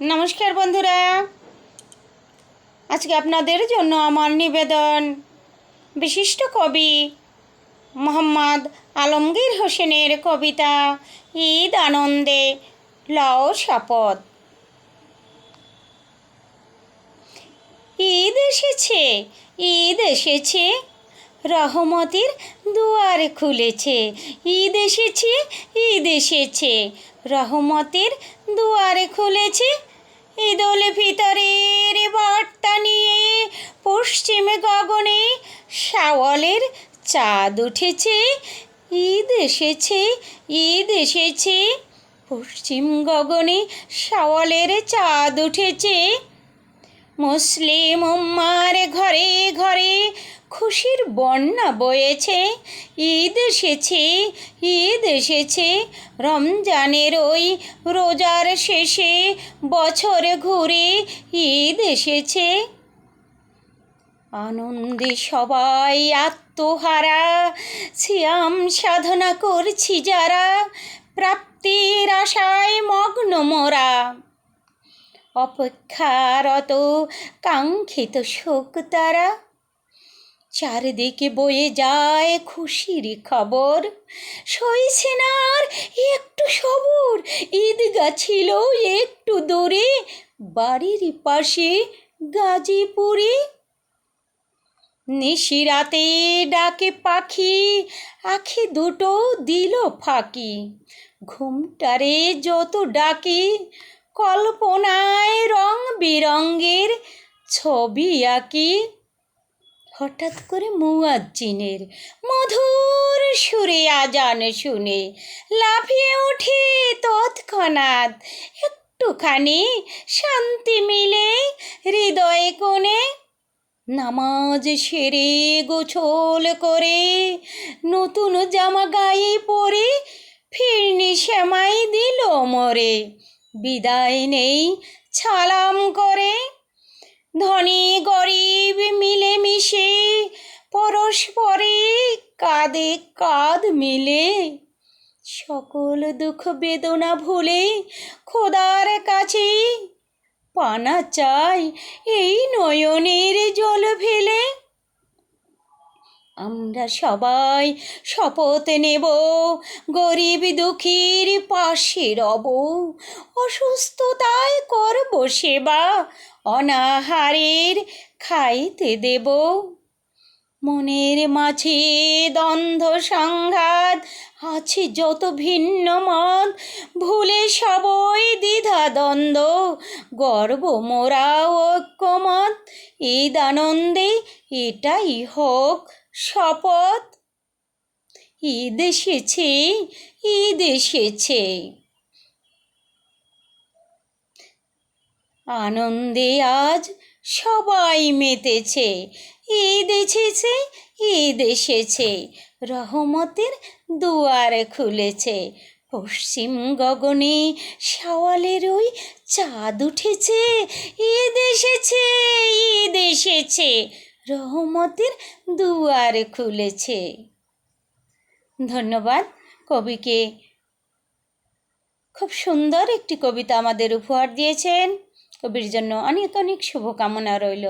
নমস্কার বন্ধুরা, আজকে আপনাদের জন্য আমার নিবেদন বিশিষ্ট কবি মোহাম্মদ আলমগীর হোসেনের কবিতা ঈদ আনন্দে লও শপথ। ঈদ এসেছে, ঈদ এসেছে, রহমতের দুয়ার খুলেছে। ঈদ এসেছে, ঈদ এসেছে, রহমতের দুয়ার খুলেছে। ঈদ উল ফিতরের বার্তা নিয়ে পশ্চিম গগনে শাওয়ালের চাঁদ উঠেছে। ঈদ এসেছে, ঈদ এসেছে, পশ্চিম গগনে শাওয়ালের চাঁদ উঠেছে। মুসলিম উম্মার ঘরে ঘরে খুশির বন্যা বয়েছে। ঈদ এসেছে, ঈদ এসেছে, রমজানের ওই রোজার শেষে বছর ঘুরে ঈদ এসেছে। আনন্দে সবাই আত্মহারা, সিয়াম সাধনা করছি যারা, প্রাপ্তির আশায় মগ্ন মোরা। অপেক্ষারত কাঙ্ক্ষিত শোক তারা, চারিদিকে বয়ে যায় খুশির খবর। সইছে না আর একটু সবর, ঈদগাহ ছিল একটু দূরে, বাড়ির পাশে গাজীপুরে। নিশিরাতে ডাকে পাখি, আখি দুটো দিল ফাঁকি। ঘুমটারে যত ডাকি, কল্পনায় রং বেরঙের ছবি আঁকি। হঠাৎ করে মুয়াজ্জিনের মধুর সুরে আজান শুনে লাফিয়ে উঠি তৎক্ষণাৎ। একটুখানি শান্তি মিলে হৃদয়ে কোণে। নামাজ সেরে গোছল করে নতুন জামা গায়ে পরে ফিরনি সেমাই দিল মোরে। বিদায় নেই সালাম করে, ধনী গরিব মিলেমিশে পরস্পরে কাঁধে কাঁধ মিলে। সকল দুঃখ বেদনা ভুলে খোদার কাছে পানা চাই এই নয়নের জল ফেলে। আমরা সবাই শপথ নেব, গরিব দুঃখীর পাশে রব। অসুস্থতায় করব সেবা, অনাহারের খাইতে দেব। মনের মাঝে দ্বন্দ্ব সংঘাত আছে যত ভিন্ন মত, ভুলে সবই দ্বিধা দ্বন্দ্ব গর্ব মোরা ঐক্যমত। ঈদ আনন্দে এটাই হোক শপথ। ঈদ এসেছে, ঈদ এসেছে, আনন্দে আজ সবাই মেতেছে। ঈদ এসেছে, ঈদ এসেছে, রহমতের দুয়ার খুলেছে। পশ্চিম গগনে শাওয়ালের ওই চাঁদ উঠেছে। ঈদ এসেছে, ঈদ এসেছে, রহমতের দুয়ার খুলেছে। ধন্যবাদ কবিকে, খুব সুন্দর একটি কবিতা আমাদের উপহার দিয়েছেন। কবির জন্য অনেক অনেক শুভকামনা রইল।